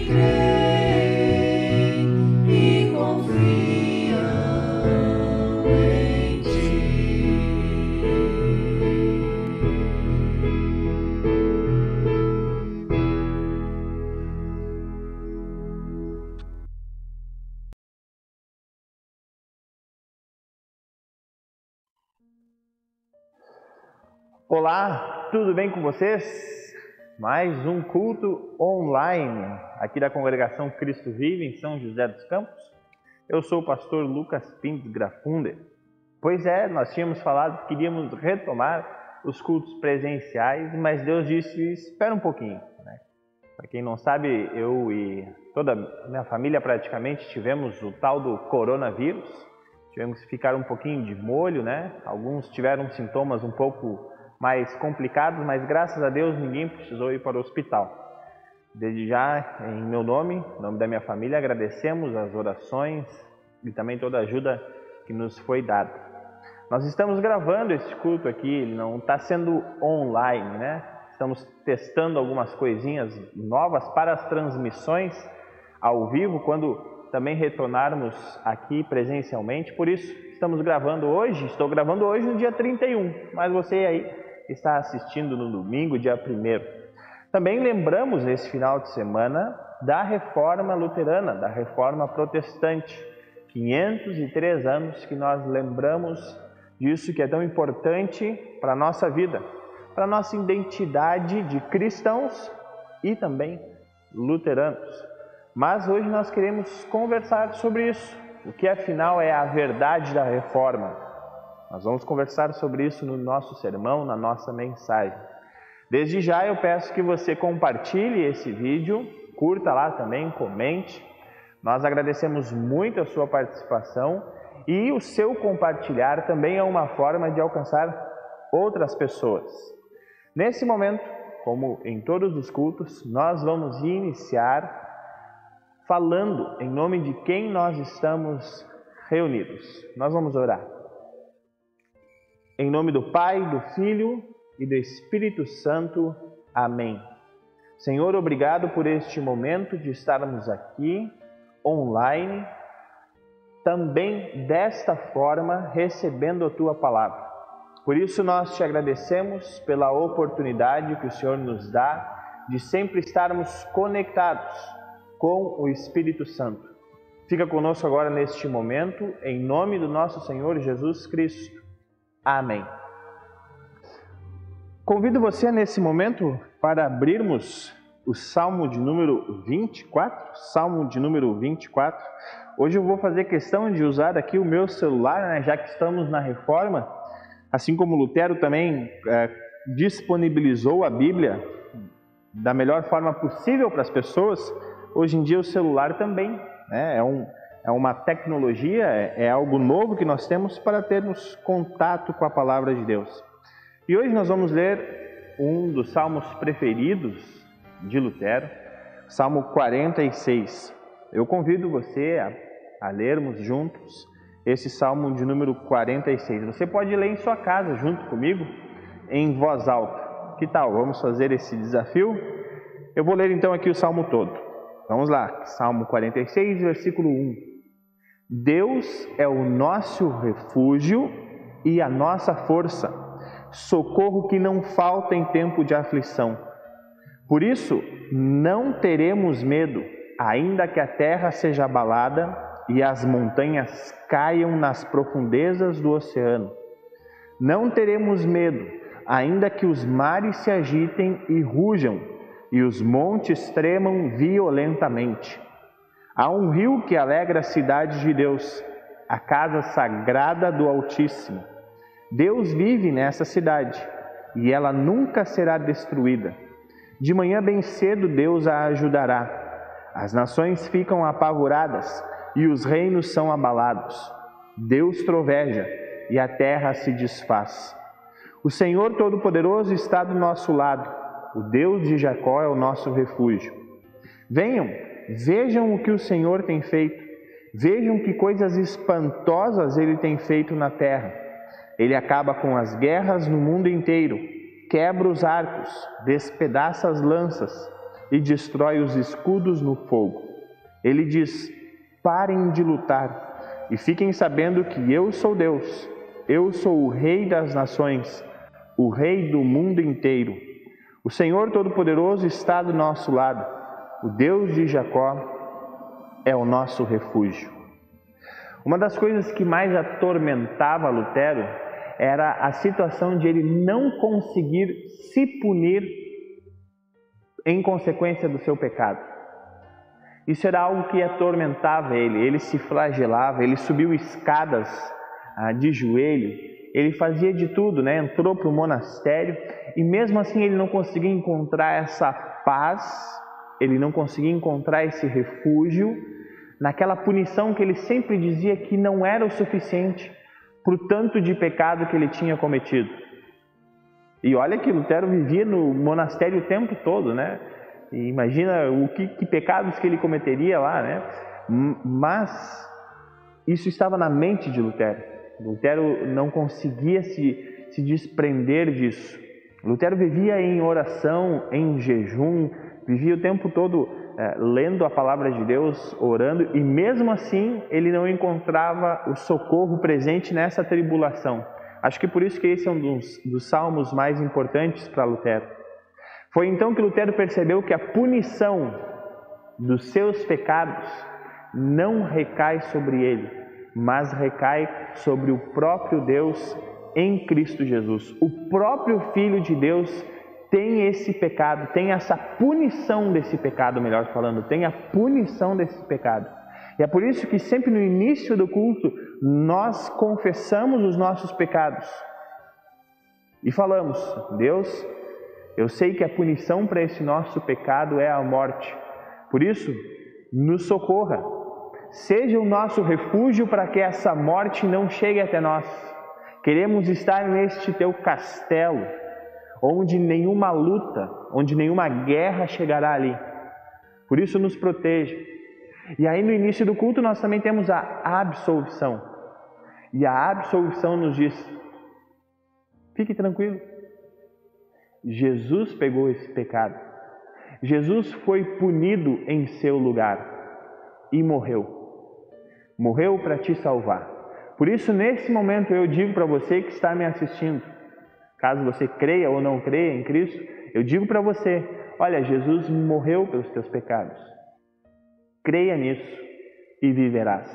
creem e confiam em Ti. Olá, tudo bem com vocês? Mais um culto online aqui da Congregação Cristo Vive em São José dos Campos. Eu sou o pastor Lucas Pinto Grafunder. Pois é, nós tínhamos falado que queríamos retomar os cultos presenciais, mas Deus disse, espera um pouquinho. Para quem não sabe, eu e toda a minha família praticamente tivemos o tal do coronavírus. Tivemos que ficar um pouquinho de molho, Alguns tiveram sintomas um pouco mais complicados, mas graças a Deus ninguém precisou ir para o hospital. Desde já, em meu nome, em nome da minha família, agradecemos as orações e também toda a ajuda que nos foi dada. Nós estamos gravando esse culto aqui, não está sendo online, Estamos testando algumas coisinhas novas para as transmissões ao vivo, quando também retornarmos aqui presencialmente. Por isso, estamos gravando hoje, estou gravando hoje no dia 31, mas você aí está assistindo no domingo, dia 1º. Também lembramos nesse final de semana da Reforma Luterana, da Reforma Protestante. 503 anos que nós lembramos disso que é tão importante para a nossa vida, para a nossa identidade de cristãos e também luteranos. Mas hoje nós queremos conversar sobre isso, o que afinal é a verdade da Reforma. Nós vamos conversar sobre isso no nosso sermão, na nossa mensagem. Desde já eu peço que você compartilhe esse vídeo, curta lá também, comente. Nós agradecemos muito a sua participação e o seu compartilhar também é uma forma de alcançar outras pessoas. Nesse momento, como em todos os cultos, nós vamos iniciar falando em nome de quem nós estamos reunidos. Nós vamos orar. Em nome do Pai, do Filho e do Espírito Santo. Amém. Senhor, obrigado por este momento de estarmos aqui, online, também desta forma, recebendo a Tua Palavra. Por isso nós te agradecemos pela oportunidade que o Senhor nos dá de sempre estarmos conectados com o Espírito Santo. Fica conosco agora neste momento, em nome do nosso Senhor Jesus Cristo. Amém. Convido você nesse momento para abrirmos o Salmo de número 24. Salmo de número 24. Hoje eu vou fazer questão de usar aqui o meu celular, já que estamos na Reforma. Assim como Lutero também disponibilizou a Bíblia da melhor forma possível para as pessoas, hoje em dia o celular também é uma tecnologia, é algo novo que nós temos para termos contato com a Palavra de Deus. E hoje nós vamos ler um dos salmos preferidos de Lutero, Salmo 46. Eu convido você a lermos juntos esse Salmo de número 46. Você pode ler em sua casa junto comigo, em voz alta. Que tal? Vamos fazer esse desafio? Eu vou ler então aqui o Salmo todo. Vamos lá, Salmo 46, versículo 1. Deus é o nosso refúgio e a nossa força, socorro que não falta em tempo de aflição. Por isso, não teremos medo, ainda que a terra seja abalada e as montanhas caiam nas profundezas do oceano. Não teremos medo, ainda que os mares se agitem e rujam e os montes tremam violentamente. Há um rio que alegra a cidade de Deus, a casa sagrada do Altíssimo. Deus vive nessa cidade e ela nunca será destruída. De manhã bem cedo Deus a ajudará. As nações ficam apavoradas e os reinos são abalados. Deus troveja e a terra se desfaz. O Senhor Todo-Poderoso está do nosso lado. O Deus de Jacó é o nosso refúgio. Venham, vejam o que o Senhor tem feito. Vejam que coisas espantosas Ele tem feito na terra. Ele acaba com as guerras no mundo inteiro, quebra os arcos, despedaça as lanças. e destrói os escudos no fogo. Ele diz: parem de lutar e fiquem sabendo que eu sou Deus. Eu sou o Rei das nações, o Rei do mundo inteiro. O Senhor Todo-Poderoso está do nosso lado. O Deus de Jacó é o nosso refúgio. Uma das coisas que mais atormentava Lutero era a situação de ele não conseguir se punir em consequência do seu pecado. Isso era algo que atormentava ele. Ele se flagelava, ele subiu escadas de joelho, ele fazia de tudo, né? Entrou para o monastério e mesmo assim ele não conseguia encontrar essa paz, ele não conseguia encontrar esse refúgio naquela punição que ele sempre dizia que não era o suficiente para o tanto de pecado que ele tinha cometido. E olha que Lutero vivia no monastério o tempo todo, né? E imagina que pecados que ele cometeria lá, né? Mas isso estava na mente de Lutero. Lutero não conseguia se desprender disso. Lutero vivia em oração, em jejum, vivia o tempo todo lendo a palavra de Deus, orando, e mesmo assim ele não encontrava o socorro presente nessa tribulação. Acho que por isso que esse é um dos salmos mais importantes para Lutero. Foi então que Lutero percebeu que a punição dos seus pecados não recai sobre ele, mas recai sobre o próprio Deus em Cristo Jesus. O próprio Filho de Deus tem esse pecado, tem essa punição desse pecado, melhor falando, tem a punição desse pecado. E é por isso que sempre no início do culto nós confessamos os nossos pecados e falamos: Deus, eu sei que a punição para esse nosso pecado é a morte, por isso nos socorra, seja o nosso refúgio para que essa morte não chegue até nós. Queremos estar neste teu castelo, onde nenhuma luta, onde nenhuma guerra chegará ali. Por isso nos proteja. E aí no início do culto nós também temos a absolvição. E a absolvição nos diz: fique tranquilo, Jesus pegou esse pecado. Jesus foi punido em seu lugar e morreu. Morreu para te salvar. Por isso nesse momento eu digo para você que está me assistindo, caso você creia ou não creia em Cristo, eu digo para você: olha, Jesus morreu pelos teus pecados. Creia nisso e viverás.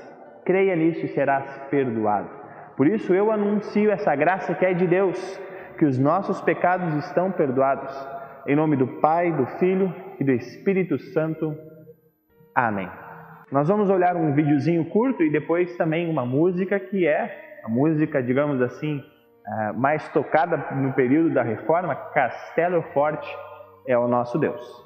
Creia nisso e serás perdoado. Por isso eu anuncio essa graça que é de Deus, que os nossos pecados estão perdoados. Em nome do Pai, do Filho e do Espírito Santo. Amém. Nós vamos olhar um videozinho curto e depois também uma música que é a música, digamos assim, mais tocada no período da Reforma. Castelo Forte é o nosso Deus.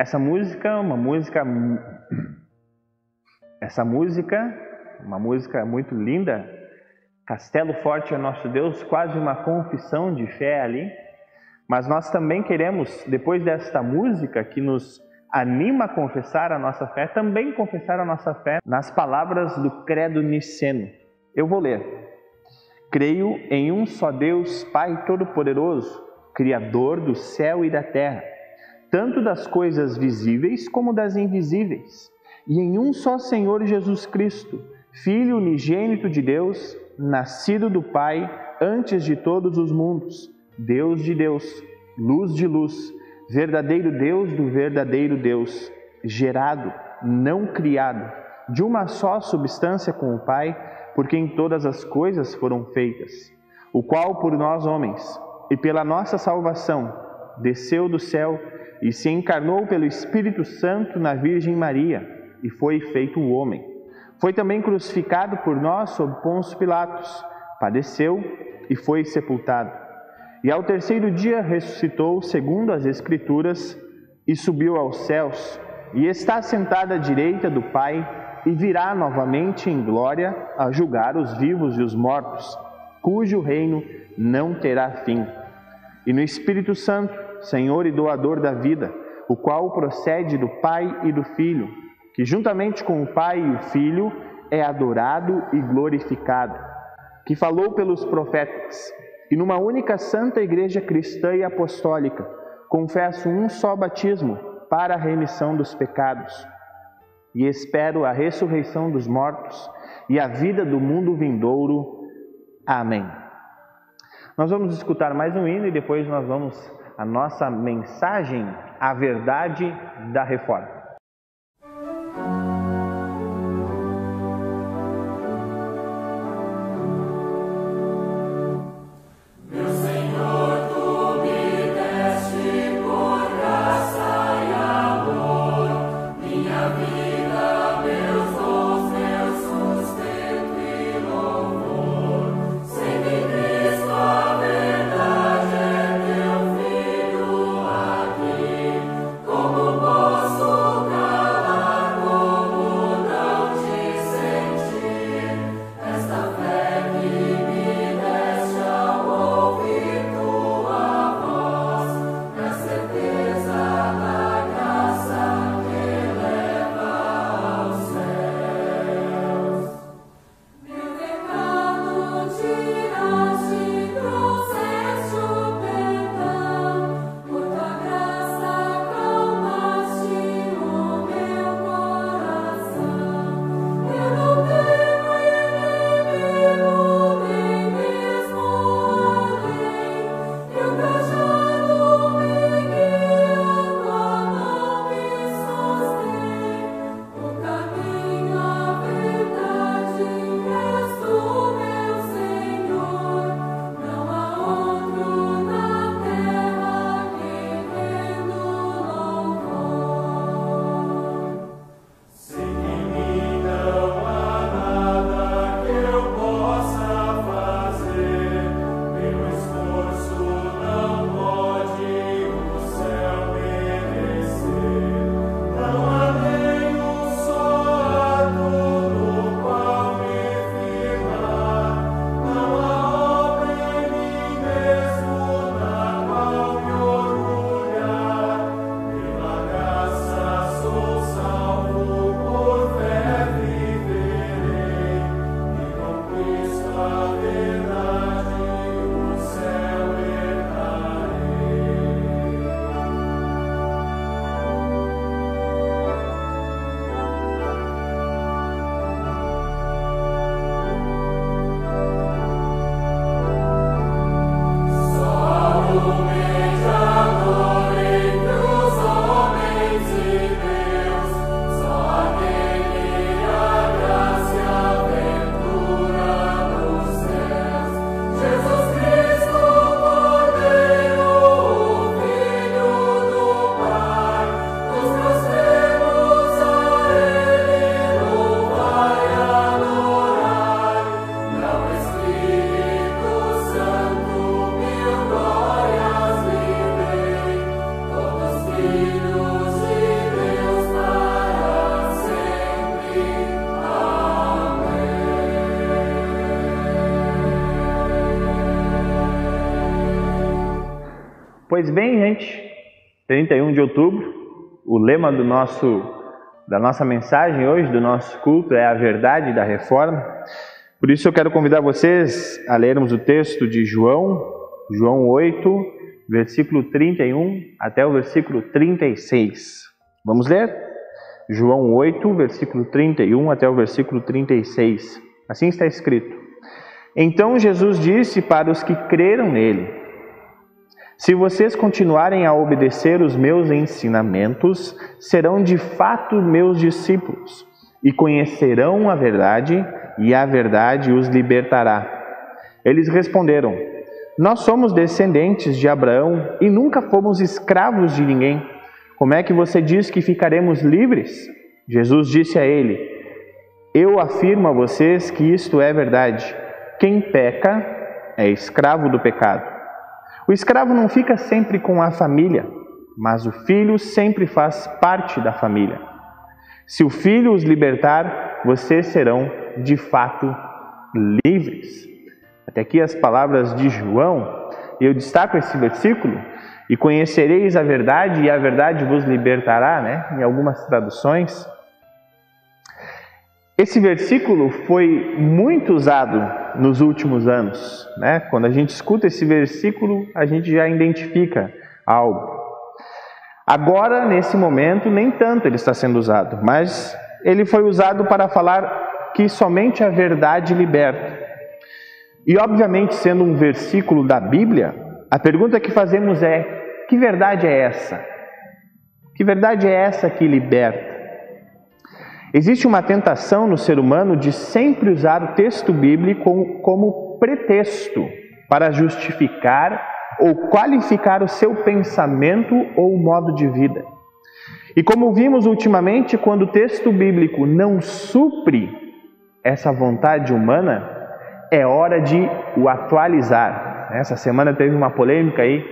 Essa música muito linda, Castelo Forte é Nosso Deus, quase uma confissão de fé ali. Mas nós também queremos, depois desta música que nos anima a confessar a nossa fé, também confessar a nossa fé nas palavras do Credo Niceno. Eu vou ler. Creio em um só Deus, Pai Todo-Poderoso, Criador do céu e da terra, tanto das coisas visíveis como das invisíveis, e em um só Senhor Jesus Cristo, Filho unigênito de Deus, nascido do Pai antes de todos os mundos, Deus de Deus, luz de luz, verdadeiro Deus do verdadeiro Deus, gerado, não criado, de uma só substância com o Pai, por quem todas as coisas foram feitas, o qual por nós homens e pela nossa salvação desceu do céu e se encarnou pelo Espírito Santo na Virgem Maria e foi feito homem. Foi também crucificado por nós sob Pôncio Pilatos, padeceu e foi sepultado. E ao terceiro dia ressuscitou segundo as Escrituras e subiu aos céus e está sentado à direita do Pai e virá novamente em glória a julgar os vivos e os mortos, cujo reino não terá fim. E no Espírito Santo, Senhor e doador da vida, o qual procede do Pai e do Filho, que juntamente com o Pai e o Filho é adorado e glorificado, que falou pelos profetas, e numa única santa Igreja cristã e apostólica, confesso um só batismo para a remissão dos pecados, e espero a ressurreição dos mortos e a vida do mundo vindouro. Amém. Nós vamos escutar mais um hino e depois nós vamos à nossa mensagem, a verdade da reforma. Como posso Pois bem, gente, 31 de outubro, o lema da nossa mensagem hoje, do nosso culto, é a verdade da reforma. Por isso eu quero convidar vocês a lermos o texto de João 8, versículo 31 até o versículo 36. Vamos ler? João 8, versículo 31 até o versículo 36. Assim está escrito: Então Jesus disse para os que creram nele: Se vocês continuarem a obedecer os meus ensinamentos, serão de fato meus discípulos e conhecerão a verdade, e a verdade os libertará. Eles responderam: Nós somos descendentes de Abraão e nunca fomos escravos de ninguém. Como é que você diz que ficaremos livres? Jesus disse a ele: Eu afirmo a vocês que isto é verdade. Quem peca é escravo do pecado. O escravo não fica sempre com a família, mas o filho sempre faz parte da família. Se o filho os libertar, vocês serão de fato livres. Até aqui as palavras de João. Eu destaco esse versículo: e conhecereis a verdade, e a verdade vos libertará, né? Em algumas traduções. Esse versículo foi muito usado nos últimos anos, né? Quando a gente escuta esse versículo, a gente já identifica algo. Agora, nesse momento, nem tanto ele está sendo usado, mas ele foi usado para falar que somente a verdade liberta. E, obviamente, sendo um versículo da Bíblia, a pergunta que fazemos é: que verdade é essa? Que verdade é essa que liberta? Existe uma tentação no ser humano de sempre usar o texto bíblico como pretexto para justificar ou qualificar o seu pensamento ou modo de vida. E como vimos ultimamente, quando o texto bíblico não supre essa vontade humana, é hora de o atualizar. Essa semana teve uma polêmica aí,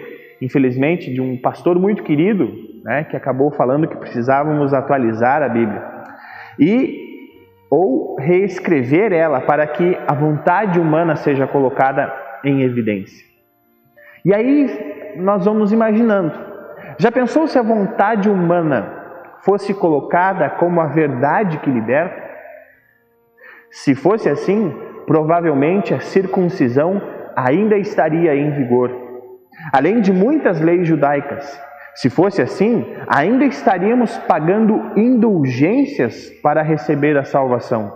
infelizmente, de um pastor muito querido, né, que acabou falando que precisávamos atualizar a Bíblia ou reescrever ela para que a vontade humana seja colocada em evidência. E aí nós vamos imaginando, já pensou se a vontade humana fosse colocada como a verdade que liberta? Se fosse assim, provavelmente a circuncisão ainda estaria em vigor, além de muitas leis judaicas. Se fosse assim, ainda estaríamos pagando indulgências para receber a salvação.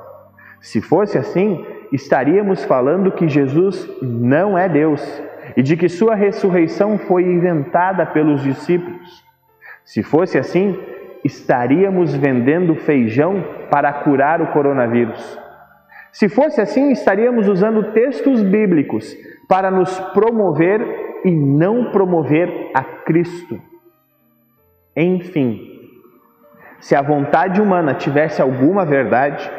Se fosse assim, estaríamos falando que Jesus não é Deus e de que sua ressurreição foi inventada pelos discípulos. Se fosse assim, estaríamos vendendo feijão para curar o coronavírus. Se fosse assim, estaríamos usando textos bíblicos para nos promover e não promover a Cristo. Enfim, se a vontade humana tivesse alguma verdade,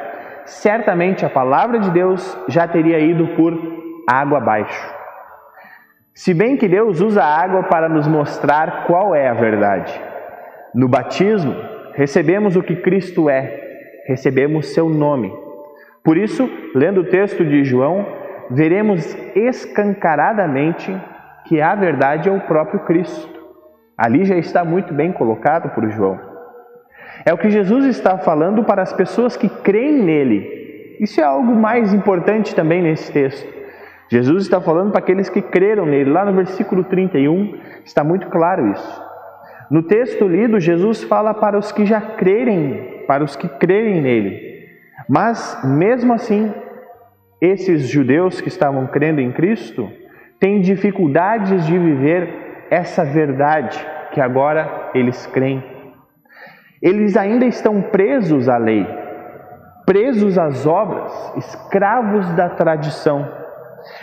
certamente a palavra de Deus já teria ido por água abaixo. Se bem que Deus usa a água para nos mostrar qual é a verdade. No batismo, recebemos o que Cristo é, recebemos seu nome. Por isso, lendo o texto de João, veremos escancaradamente que a verdade é o próprio Cristo. Ali já está muito bem colocado por João. É o que Jesus está falando para as pessoas que creem nele. Isso é algo mais importante também nesse texto. Jesus está falando para aqueles que creram nele. Lá no versículo 31 está muito claro isso. No texto lido, Jesus fala para os que já crerem, para os que crerem nele. Mas, mesmo assim, esses judeus que estavam crendo em Cristo têm dificuldades de viver essa verdade que agora eles creem. Eles ainda estão presos à lei, presos às obras, escravos da tradição.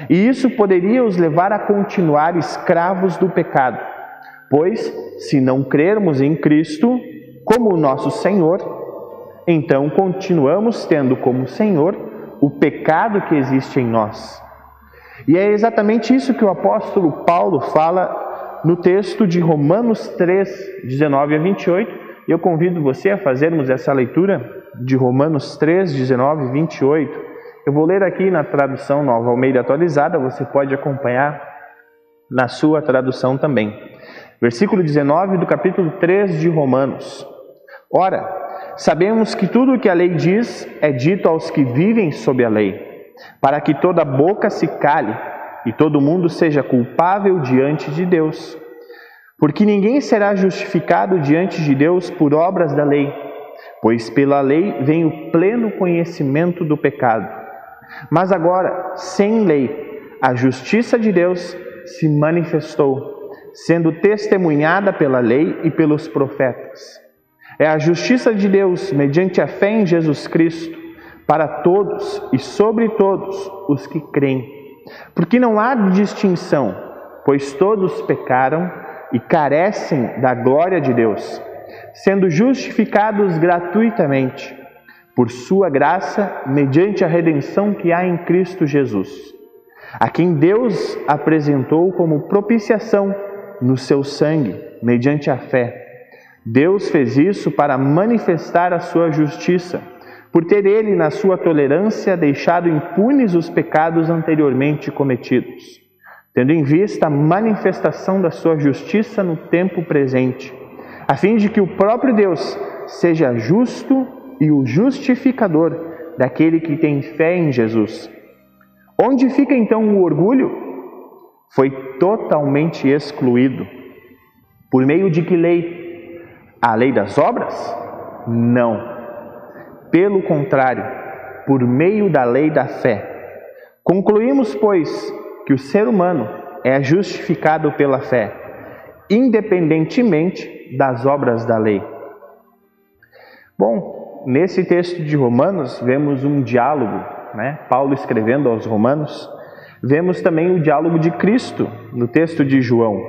E isso poderia os levar a continuar escravos do pecado, pois, se não crermos em Cristo como o nosso Senhor, então continuamos tendo como Senhor o pecado que existe em nós. E é exatamente isso que o apóstolo Paulo fala no texto de Romanos 3, 19 a 28, eu convido você a fazermos essa leitura de Romanos 3, 19 e 28. Eu vou ler aqui na tradução Nova Almeida Atualizada, você pode acompanhar na sua tradução também. Versículo 19 do capítulo 3 de Romanos. Ora, sabemos que tudo o que a lei diz é dito aos que vivem sob a lei, para que toda boca se cale e todo mundo seja culpável diante de Deus. Porque ninguém será justificado diante de Deus por obras da lei, pois pela lei vem o pleno conhecimento do pecado. Mas agora, sem lei, a justiça de Deus se manifestou, sendo testemunhada pela lei e pelos profetas. É a justiça de Deus, mediante a fé em Jesus Cristo, para todos e sobre todos os que creem. Porque não há distinção, pois todos pecaram e carecem da glória de Deus, sendo justificados gratuitamente, por sua graça, mediante a redenção que há em Cristo Jesus, a quem Deus apresentou como propiciação no seu sangue, mediante a fé. Deus fez isso para manifestar a sua justiça, por ter Ele, na sua tolerância, deixado impunes os pecados anteriormente cometidos, tendo em vista a manifestação da sua justiça no tempo presente, a fim de que o próprio Deus seja justo e o justificador daquele que tem fé em Jesus. Onde fica então o orgulho? Foi totalmente excluído. Por meio de que lei? A lei das obras? Não. Pelo contrário, por meio da lei da fé. Concluímos, pois, que o ser humano é justificado pela fé, independentemente das obras da lei. Bom, nesse texto de Romanos vemos um diálogo, Paulo escrevendo aos Romanos. Vemos também o diálogo de Cristo no texto de João.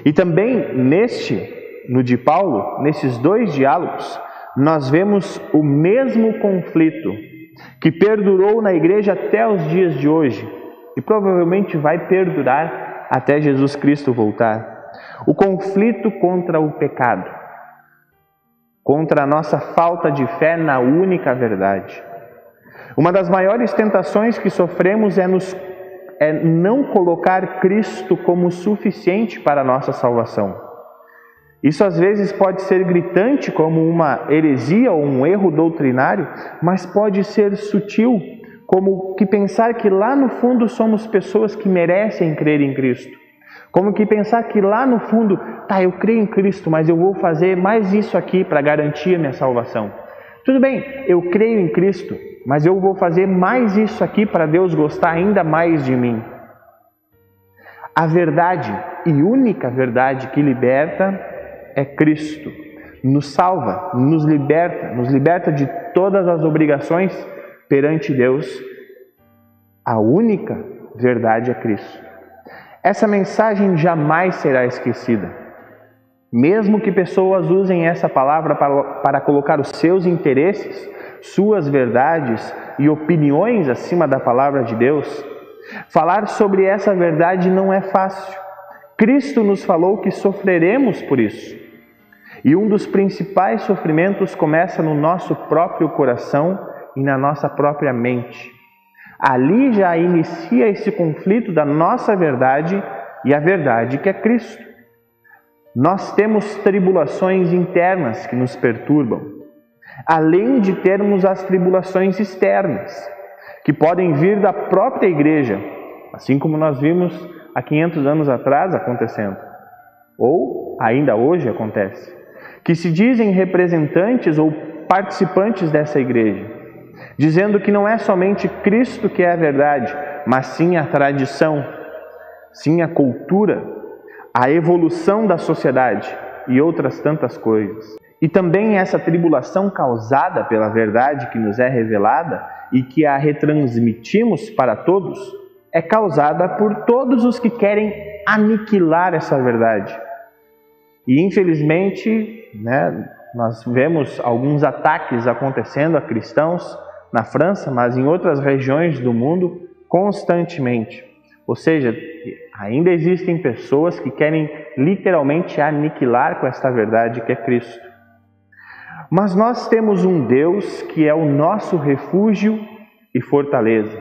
E também no de Paulo, nesses dois diálogos, nós vemos o mesmo conflito que perdurou na igreja até os dias de hoje e provavelmente vai perdurar até Jesus Cristo voltar. O conflito contra o pecado, contra a nossa falta de fé na única verdade. Uma das maiores tentações que sofremos é não colocar Cristo como suficiente para a nossa salvação. Isso às vezes pode ser gritante como uma heresia ou um erro doutrinário, mas pode ser sutil, como que pensar que lá no fundo somos pessoas que merecem crer em Cristo. Como que pensar que lá no fundo, eu creio em Cristo, mas eu vou fazer mais isso aqui para garantir a minha salvação. Tudo bem, eu creio em Cristo, mas eu vou fazer mais isso aqui para Deus gostar ainda mais de mim. A verdade e única verdade que liberta é Cristo. Nos salva, nos liberta de todas as obrigações perante Deus. A única verdade é Cristo. Essa mensagem jamais será esquecida. Mesmo que pessoas usem essa palavra para colocar os seus interesses, suas verdades e opiniões acima da palavra de Deus, falar sobre essa verdade não é fácil. Cristo nos falou que sofreremos por isso. E um dos principais sofrimentos começa no nosso próprio coração e na nossa própria mente. Ali já inicia esse conflito da nossa verdade e a verdade que é Cristo. Nós temos tribulações internas que nos perturbam, além de termos as tribulações externas, que podem vir da própria igreja, assim como nós vimos há 500 anos atrás acontecendo, ou ainda hoje acontece, que se dizem representantes ou participantes dessa igreja, dizendo que não é somente Cristo que é a verdade, mas sim a tradição, sim a cultura, a evolução da sociedade e outras tantas coisas. E também essa tribulação causada pela verdade que nos é revelada e que a retransmitimos para todos, é causada por todos os que querem aniquilar essa verdade. E infelizmente, nós vemos alguns ataques acontecendo a cristãos na França, mas em outras regiões do mundo constantemente. Ou seja, ainda existem pessoas que querem literalmente aniquilar com esta verdade que é Cristo. Mas nós temos um Deus que é o nosso refúgio e fortaleza,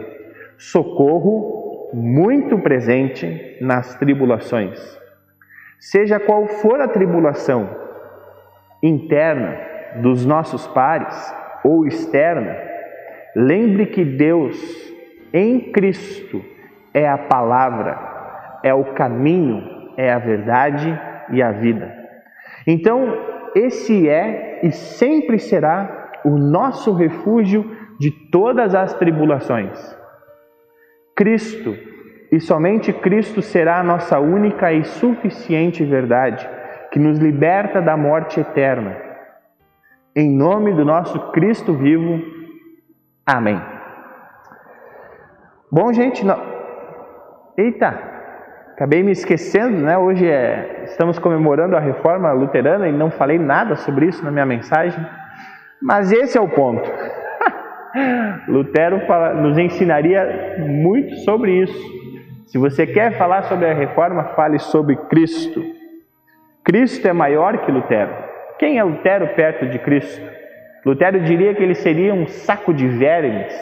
socorro muito presente nas tribulações. Seja qual for a tribulação, interna dos nossos pares ou externa, lembre que Deus em Cristo é a palavra, é o caminho, é a verdade e a vida. Então, esse é e sempre será o nosso refúgio de todas as tribulações. Cristo, e somente Cristo será a nossa única e suficiente verdade, que nos liberta da morte eterna. Em nome do nosso Cristo vivo. Amém. Bom, gente, acabei me esquecendo, né? Hoje estamos comemorando a Reforma Luterana e não falei nada sobre isso na minha mensagem, mas esse é o ponto. Lutero nos ensinaria muito sobre isso. Se você quer falar sobre a Reforma, fale sobre Cristo. Cristo é maior que Lutero. Quem é Lutero perto de Cristo? Lutero diria que ele seria um saco de vermes,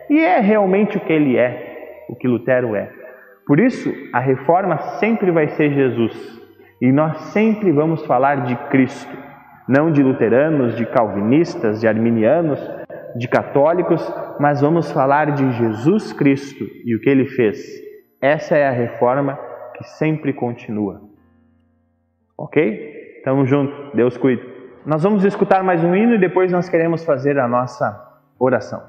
e é realmente o que ele é, o que Lutero é. Por isso, a Reforma sempre vai ser Jesus, e nós sempre vamos falar de Cristo, não de luteranos, de calvinistas, de arminianos, de católicos, mas vamos falar de Jesus Cristo e o que Ele fez. Essa é a Reforma que sempre continua. Ok? Tamo junto, Deus cuida. Nós vamos escutar mais um hino e depois nós queremos fazer a nossa oração.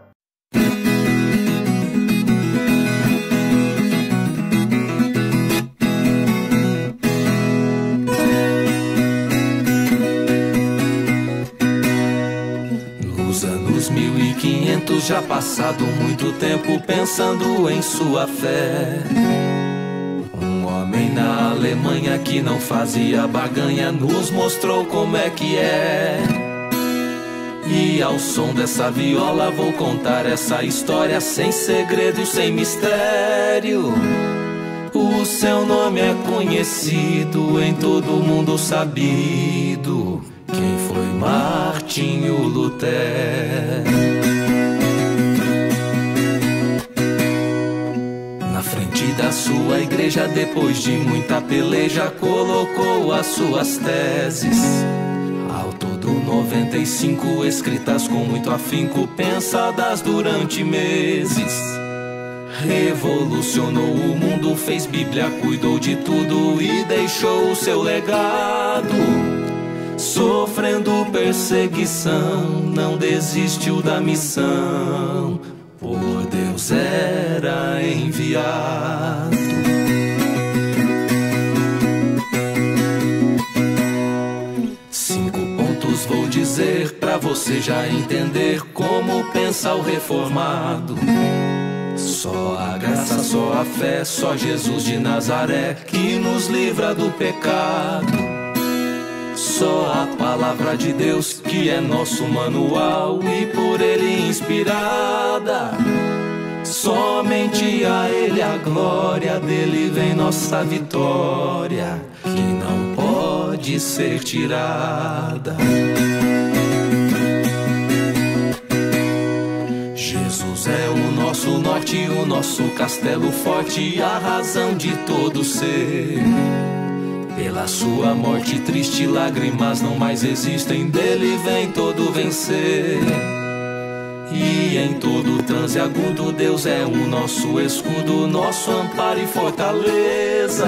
Nos anos 1500, já passado muito tempo pensando em sua fé, um homem na Alemanha que não fazia barganha nos mostrou como é que é. E ao som dessa viola vou contar essa história sem segredo e sem mistério. O seu nome é conhecido, em todo mundo sabido. Quem foi Martinho Lutero? Na frente da sua igreja, depois de muita peleja, colocou as suas teses. Ao todo 95, escritas com muito afinco, pensadas durante meses. Revolucionou o mundo, fez Bíblia, cuidou de tudo e deixou o seu legado. Sofrendo perseguição, não desistiu da missão, por Deus era enviado. Vou dizer pra você já entender como pensa o reformado. Só a graça, só a fé, só Jesus de Nazaré que nos livra do pecado. Só a palavra de Deus que é nosso manual e por ele inspirada. Somente a ele a glória, dele vem nossa vitória, que não pode ser tirada. Jesus é o nosso norte, o nosso castelo forte, a razão de todo ser. Pela sua morte triste, lágrimas não mais existem, dele vem todo vencer. E em todo transe agudo, Deus é o nosso escudo, nosso amparo e fortaleza.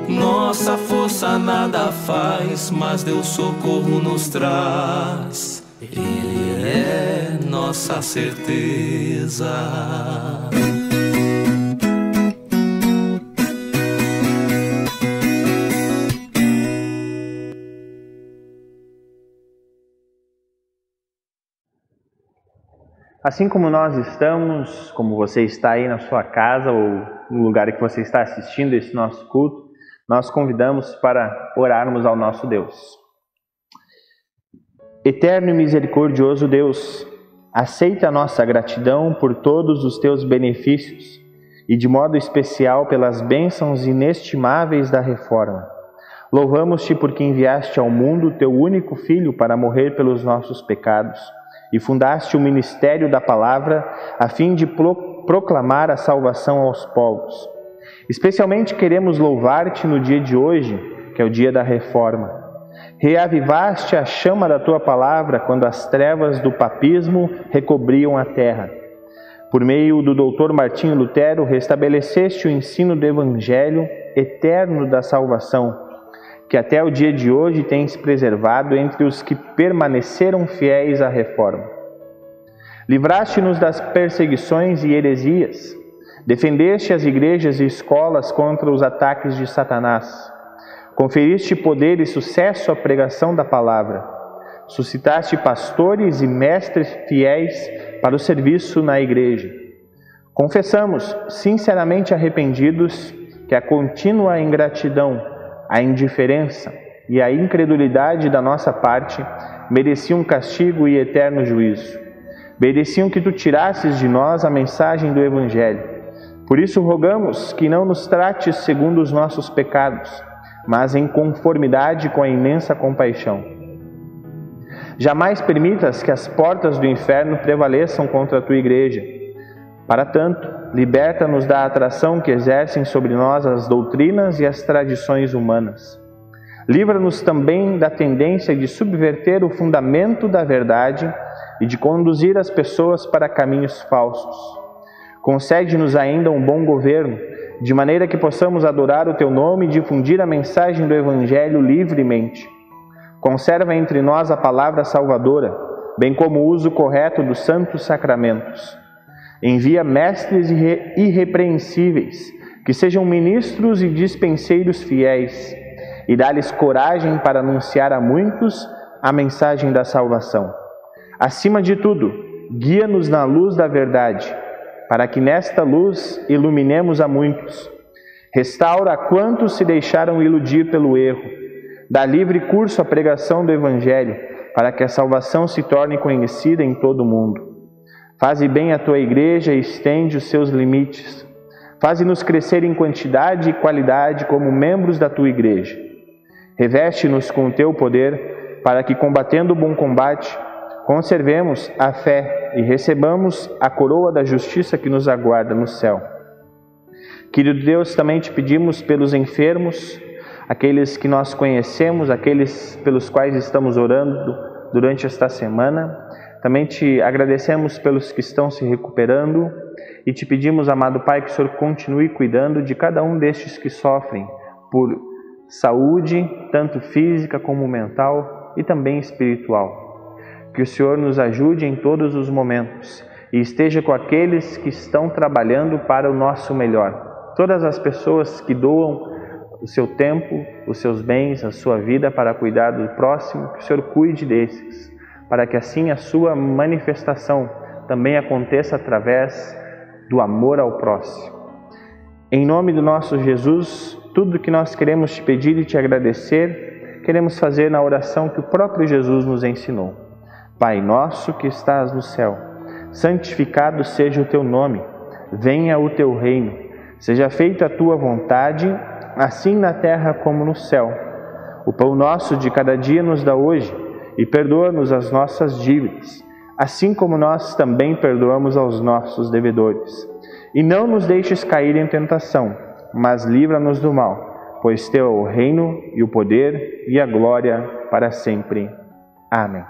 Nossa força nada faz, mas Deus socorro nos traz. Ele é nossa certeza. Assim como nós estamos, como você está aí na sua casa ou no lugar que você está assistindo esse nosso culto, nós convidamos para orarmos ao nosso Deus. Eterno e misericordioso Deus, aceita a nossa gratidão por todos os teus benefícios e de modo especial pelas bênçãos inestimáveis da Reforma. Louvamos-te porque enviaste ao mundo teu único Filho para morrer pelos nossos pecados e fundaste o ministério da palavra a fim de proclamar a salvação aos povos. Especialmente queremos louvar-te no dia de hoje, que é o dia da reforma. Reavivaste a chama da tua palavra quando as trevas do papismo recobriam a terra. Por meio do doutor Martinho Lutero, restabeleceste o ensino do Evangelho eterno da salvação, que até o dia de hoje tens preservado entre os que permaneceram fiéis à reforma. Livraste-nos das perseguições e heresias, defendeste as igrejas e escolas contra os ataques de Satanás, conferiste poder e sucesso à pregação da palavra, suscitaste pastores e mestres fiéis para o serviço na igreja. Confessamos, sinceramente arrependidos, que a contínua ingratidão, a indiferença e a incredulidade da nossa parte mereciam castigo e eterno juízo. Mereciam que tu tirasses de nós a mensagem do Evangelho. Por isso rogamos que não nos trates segundo os nossos pecados, mas em conformidade com a imensa compaixão. Jamais permitas que as portas do inferno prevaleçam contra a tua igreja. Para tanto, liberta-nos da atração que exercem sobre nós as doutrinas e as tradições humanas. Livra-nos também da tendência de subverter o fundamento da verdade e de conduzir as pessoas para caminhos falsos. Concede-nos ainda um bom governo, de maneira que possamos adorar o teu nome e difundir a mensagem do Evangelho livremente. Conserva entre nós a palavra salvadora, bem como o uso correto dos santos sacramentos. Envia mestres irrepreensíveis, que sejam ministros e dispenseiros fiéis, e dá-lhes coragem para anunciar a muitos a mensagem da salvação. Acima de tudo, guia-nos na luz da verdade, para que nesta luz iluminemos a muitos. Restaura a quantos se deixaram iludir pelo erro. Dá livre curso à pregação do Evangelho, para que a salvação se torne conhecida em todo o mundo. Faze bem a tua igreja e estende os seus limites. Faze-nos crescer em quantidade e qualidade como membros da tua igreja. Reveste-nos com o teu poder, para que, combatendo o bom combate, conservemos a fé e recebamos a coroa da justiça que nos aguarda no céu. Querido Deus, também te pedimos pelos enfermos, aqueles que nós conhecemos, aqueles pelos quais estamos orando durante esta semana. Também te agradecemos pelos que estão se recuperando e te pedimos, amado Pai, que o Senhor continue cuidando de cada um destes que sofrem por saúde, tanto física como mental e também espiritual. Que o Senhor nos ajude em todos os momentos e esteja com aqueles que estão trabalhando para o nosso melhor. Todas as pessoas que doam o seu tempo, os seus bens, a sua vida para cuidar do próximo, que o Senhor cuide desses, para que assim a sua manifestação também aconteça através do amor ao próximo. Em nome do nosso Jesus, tudo que nós queremos te pedir e te agradecer, queremos fazer na oração que o próprio Jesus nos ensinou. Pai nosso que estás no céu, santificado seja o teu nome, venha o teu reino, seja feita a tua vontade, assim na terra como no céu. O pão nosso de cada dia nos dá hoje, e perdoa-nos as nossas dívidas, assim como nós também perdoamos aos nossos devedores. E não nos deixes cair em tentação, mas livra-nos do mal, pois teu é o reino e o poder e a glória para sempre. Amém.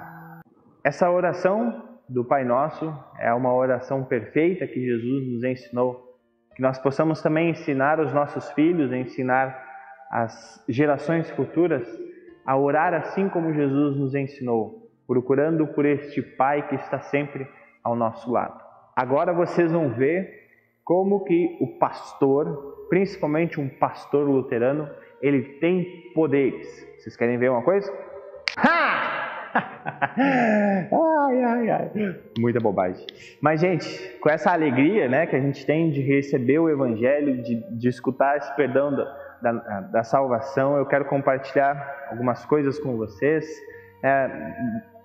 Essa oração do Pai Nosso é uma oração perfeita que Jesus nos ensinou, que nós possamos também ensinar os nossos filhos, ensinar as gerações futuras a orar assim como Jesus nos ensinou, procurando por este Pai que está sempre ao nosso lado. Agora vocês vão ver como que o pastor, principalmente um pastor luterano, ele tem poderes. Vocês querem ver uma coisa? Ha! Muita bobagem. Mas, gente, com essa alegria, né, que a gente tem de receber o Evangelho, de escutar esse perdão da salvação, eu quero compartilhar algumas coisas com vocês.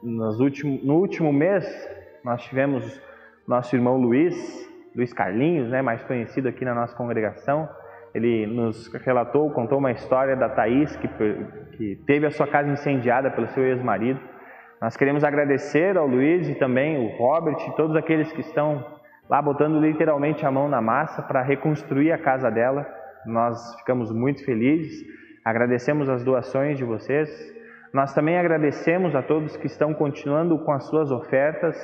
No último mês, nós tivemos nosso irmão Luiz Carlinhos, né, mais conhecido aqui na nossa congregação. Ele nos contou uma história da Thaís, que teve a sua casa incendiada pelo seu ex-marido. Nós queremos agradecer ao Luiz e também o Robert e todos aqueles que estão lá botando literalmente a mão na massa para reconstruir a casa dela. Nós ficamos muito felizes, agradecemos as doações de vocês. Nós também agradecemos a todos que estão continuando com as suas ofertas.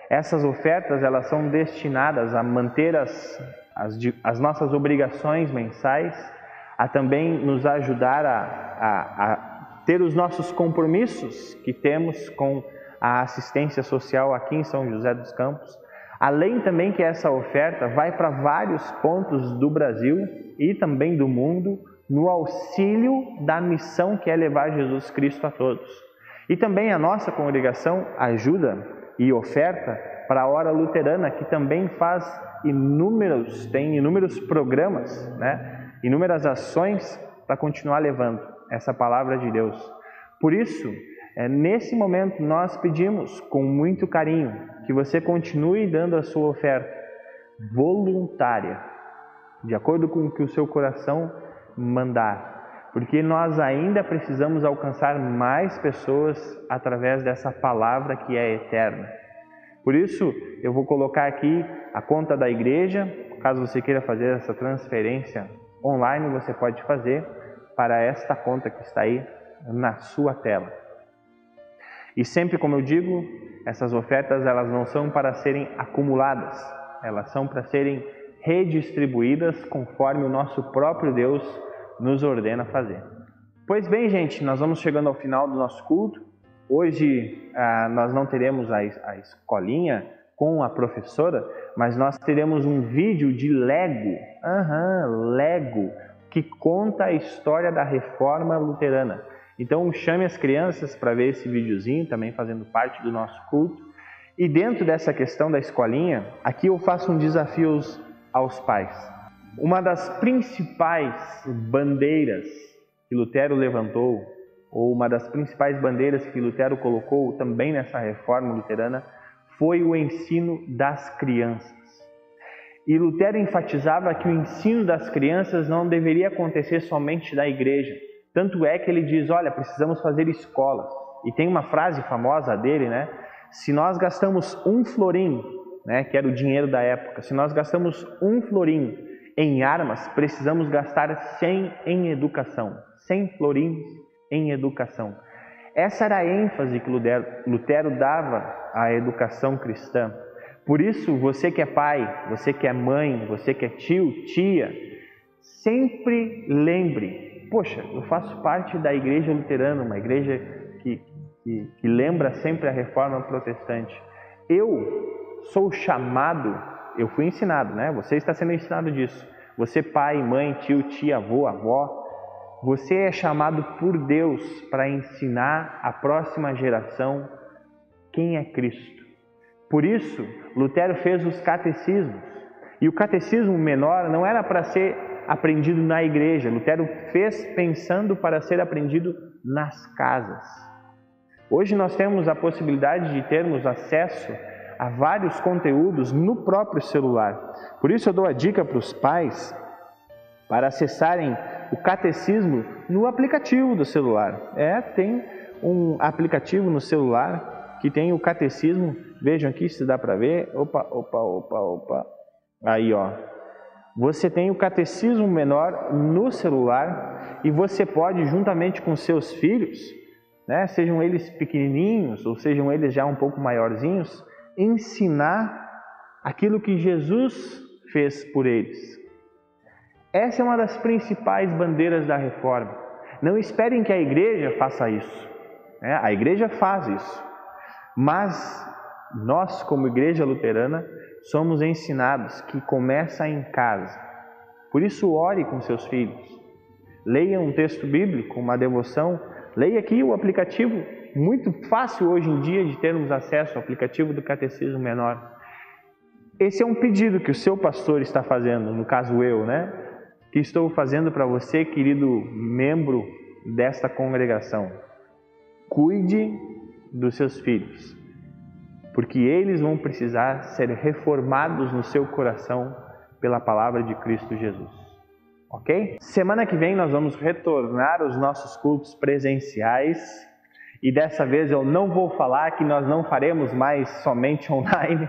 Essas ofertas, elas são destinadas a manter as nossas obrigações mensais, a também nos ajudar a ter os nossos compromissos que temos com a assistência social aqui em São José dos Campos. Além também que essa oferta vai para vários pontos do Brasil e também do mundo, no auxílio da missão que é levar Jesus Cristo a todos. E também a nossa congregação ajuda e oferta para a Hora Luterana, que também tem inúmeros programas, né? Inúmeras ações para continuar levando essa palavra de Deus. Por isso, nesse momento nós pedimos com muito carinho que você continue dando a sua oferta voluntária, de acordo com o que o seu coração mandar, porque nós ainda precisamos alcançar mais pessoas através dessa palavra que é eterna. Por isso, eu vou colocar aqui a conta da igreja. Caso você queira fazer essa transferência online, você pode fazer para esta conta que está aí na sua tela. E sempre, como eu digo, essas ofertas elas não são para serem acumuladas, elas são para serem redistribuídas conforme o nosso próprio Deus nos ordena fazer. Pois bem, gente, nós vamos chegando ao final do nosso culto. Hoje nós não teremos a escolinha com a professora, mas nós teremos um vídeo de Lego, Lego, que conta a história da Reforma Luterana. Então chame as crianças para ver esse videozinho, também fazendo parte do nosso culto. E dentro dessa questão da escolinha, aqui eu faço um desafio aos pais. Uma das principais bandeiras que Lutero levantou, ou uma das principais bandeiras que Lutero colocou também nessa reforma luterana, foi o ensino das crianças. E Lutero enfatizava que o ensino das crianças não deveria acontecer somente da igreja. Tanto é que ele diz, olha, precisamos fazer escolas. E tem uma frase famosa dele, né? Se nós gastamos 1 florim, né, que era o dinheiro da época, se nós gastamos 1 florim em armas, precisamos gastar 100 em educação. 100 florins em educação. Essa era a ênfase que Lutero dava à educação cristã. Por isso, você que é pai, você que é mãe, você que é tio, tia, sempre lembre, poxa, eu faço parte da igreja luterana, uma igreja que lembra sempre a reforma protestante. Eu sou chamado, eu fui ensinado, né? Você está sendo ensinado disso. Você pai, mãe, tio, tia, avô, avó, você é chamado por Deus para ensinar a próxima geração quem é Cristo. Por isso, Lutero fez os catecismos. E o catecismo menor não era para ser aprendido na igreja. Lutero fez pensando para ser aprendido nas casas. Hoje nós temos a possibilidade de termos acesso a vários conteúdos no próprio celular. Por isso eu dou a dica para os pais para acessarem o catecismo no aplicativo do celular. Tem um aplicativo no celular que tem o catecismo. Vejam aqui se dá para ver. Opa. Aí, ó. Você tem o catecismo menor no celular e você pode, juntamente com seus filhos, né, sejam eles pequenininhos ou sejam eles já um pouco maiorzinhos, ensinar aquilo que Jesus fez por eles. Essa é uma das principais bandeiras da reforma. Não esperem que a igreja faça isso. A igreja faz isso. Mas nós, como igreja luterana, somos ensinados que começa em casa. Por isso, ore com seus filhos. Leia um texto bíblico, uma devoção. Leia aqui o aplicativo. Muito fácil hoje em dia de termos acesso ao aplicativo do Catecismo Menor. Esse é um pedido que o seu pastor está fazendo, no caso eu, né? Que estou fazendo para você, querido membro desta congregação. Cuide dos seus filhos, porque eles vão precisar ser reformados no seu coração pela palavra de Cristo Jesus. Ok? Semana que vem nós vamos retornar aos nossos cultos presenciais e dessa vez eu não vou falar que nós não faremos mais somente online,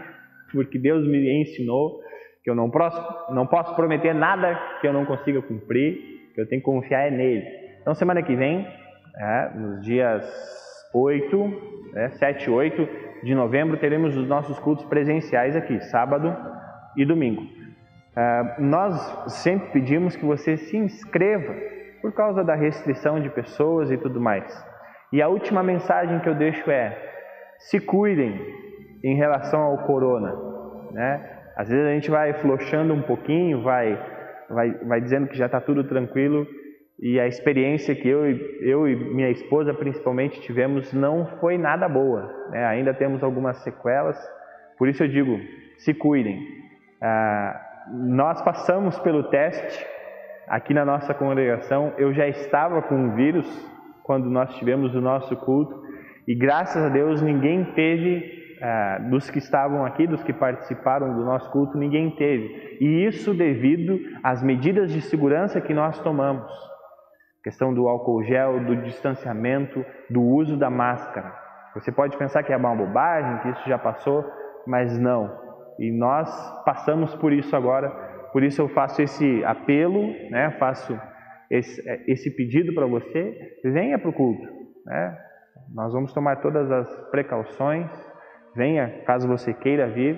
porque Deus me ensinou que eu não posso prometer nada que eu não consiga cumprir, que eu tenho que confiar nele. Então, semana que vem, nos dias 7 e 8 de novembro, teremos os nossos cultos presenciais aqui, sábado e domingo. Nós sempre pedimos que você se inscreva, por causa da restrição de pessoas e tudo mais. E a última mensagem que eu deixo é: se cuidem em relação ao corona, né? Às vezes a gente vai flochando um pouquinho, vai dizendo que já está tudo tranquilo, e a experiência que eu e minha esposa principalmente tivemos não foi nada boa, né? Ainda temos algumas sequelas, por isso eu digo, se cuidem. Nós passamos pelo teste aqui na nossa congregação. Eu já estava com o vírus quando nós tivemos o nosso culto, e graças a Deus ninguém teve. Dos que estavam aqui, dos que participaram do nosso culto, ninguém teve. E isso devido às medidas de segurança que nós tomamos. Questão do álcool gel, do distanciamento, do uso da máscara. Você pode pensar que é uma bobagem, que isso já passou, mas não. E nós passamos por isso agora. Por isso eu faço esse apelo, né? Faço esse pedido para você. Venha para o culto, né? Nós vamos tomar todas as precauções. Venha, caso você queira vir,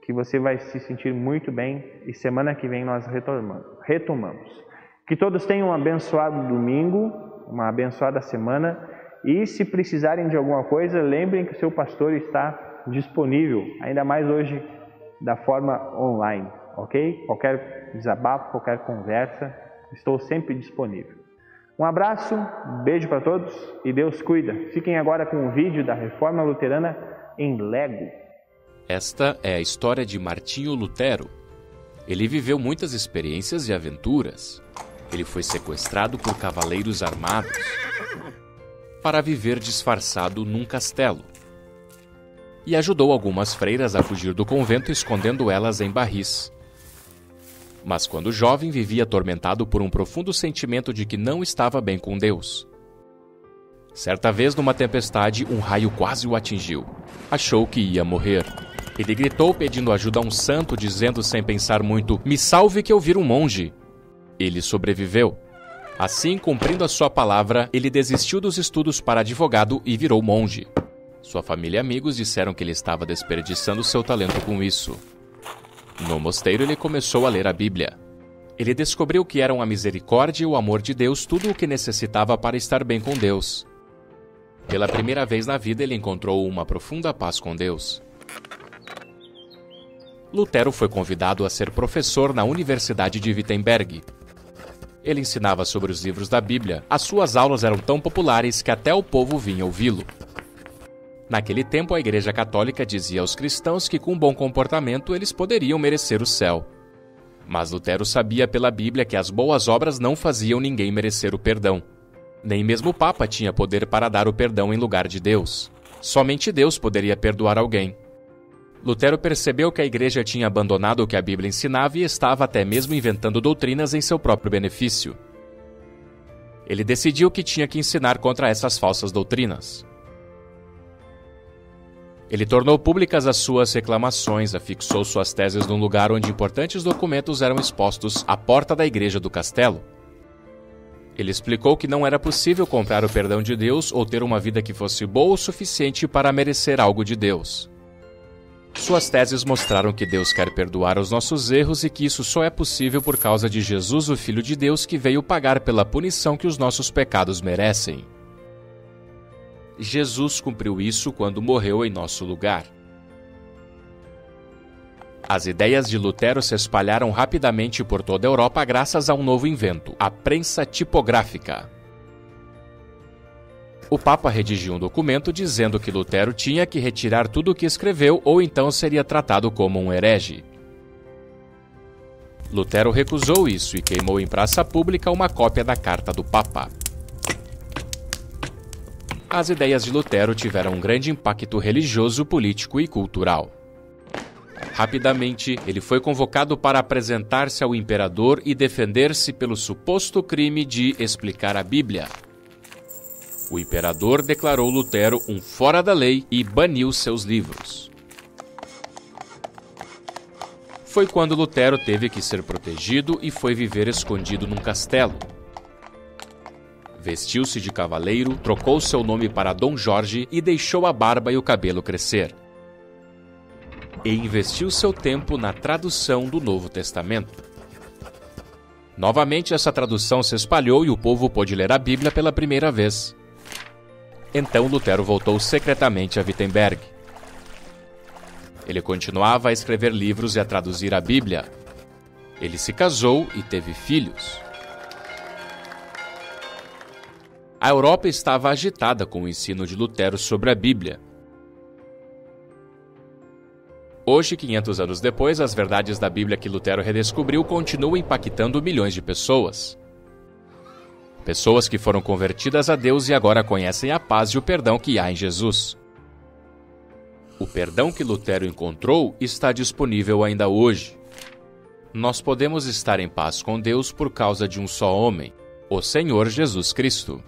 que você vai se sentir muito bem, e semana que vem nós retomamos. Que todos tenham um abençoado domingo, uma abençoada semana, e se precisarem de alguma coisa, lembrem que o seu pastor está disponível, ainda mais hoje da forma online, ok? Qualquer desabafo, qualquer conversa, estou sempre disponível. Um abraço, beijo para todos e Deus cuida. Fiquem agora com o vídeo da Reforma Luterana em Lego. Esta é a história de Martinho Lutero. Ele viveu muitas experiências e aventuras. Ele foi sequestrado por cavaleiros armados para viver disfarçado num castelo. E ajudou algumas freiras a fugir do convento, escondendo elas em barris. Mas quando jovem, vivia atormentado por um profundo sentimento de que não estava bem com Deus. Certa vez, numa tempestade, um raio quase o atingiu. Achou que ia morrer. Ele gritou pedindo ajuda a um santo, dizendo sem pensar muito: "Me salve que eu viro um monge." Ele sobreviveu. Assim, cumprindo a sua palavra, ele desistiu dos estudos para advogado e virou monge. Sua família e amigos disseram que ele estava desperdiçando seu talento com isso. No mosteiro, ele começou a ler a Bíblia. Ele descobriu que eram a misericórdia e o amor de Deus tudo o que necessitava para estar bem com Deus. Pela primeira vez na vida, ele encontrou uma profunda paz com Deus. Lutero foi convidado a ser professor na Universidade de Wittenberg. Ele ensinava sobre os livros da Bíblia. As suas aulas eram tão populares que até o povo vinha ouvi-lo. Naquele tempo, a Igreja Católica dizia aos cristãos que com bom comportamento eles poderiam merecer o céu. Mas Lutero sabia pela Bíblia que as boas obras não faziam ninguém merecer o perdão. Nem mesmo o Papa tinha poder para dar o perdão em lugar de Deus. Somente Deus poderia perdoar alguém. Lutero percebeu que a Igreja tinha abandonado o que a Bíblia ensinava e estava até mesmo inventando doutrinas em seu próprio benefício. Ele decidiu que tinha que ensinar contra essas falsas doutrinas. Ele tornou públicas as suas reclamações, afixou suas teses num lugar onde importantes documentos eram expostos à porta da igreja do castelo. Ele explicou que não era possível comprar o perdão de Deus ou ter uma vida que fosse boa o suficiente para merecer algo de Deus. Suas teses mostraram que Deus quer perdoar os nossos erros e que isso só é possível por causa de Jesus, o Filho de Deus, que veio pagar pela punição que os nossos pecados merecem. Jesus cumpriu isso quando morreu em nosso lugar. As ideias de Lutero se espalharam rapidamente por toda a Europa graças a um novo invento, a prensa tipográfica. O Papa redigiu um documento dizendo que Lutero tinha que retirar tudo o que escreveu ou então seria tratado como um herege. Lutero recusou isso e queimou em praça pública uma cópia da carta do Papa. As ideias de Lutero tiveram um grande impacto religioso, político e cultural. Rapidamente, ele foi convocado para apresentar-se ao imperador e defender-se pelo suposto crime de explicar a Bíblia. O imperador declarou Lutero um fora da lei e baniu seus livros. foi quando Lutero teve que ser protegido e foi viver escondido num castelo. Vestiu-se de cavaleiro, trocou seu nome para Dom Jorge e deixou a barba e o cabelo crescer. E investiu seu tempo na tradução do Novo Testamento. Novamente essa tradução se espalhou e o povo pôde ler a Bíblia pela primeira vez. Então Lutero voltou secretamente a Wittenberg. Ele continuava a escrever livros e a traduzir a Bíblia. Ele se casou e teve filhos. A Europa estava agitada com o ensino de Lutero sobre a Bíblia. Hoje, 500 anos depois, as verdades da Bíblia que Lutero redescobriu continuam impactando milhões de pessoas. Pessoas que foram convertidas a Deus e agora conhecem a paz e o perdão que há em Jesus. O perdão que Lutero encontrou está disponível ainda hoje. Nós podemos estar em paz com Deus por causa de um só homem, o Senhor Jesus Cristo.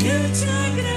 Eu te agradeço.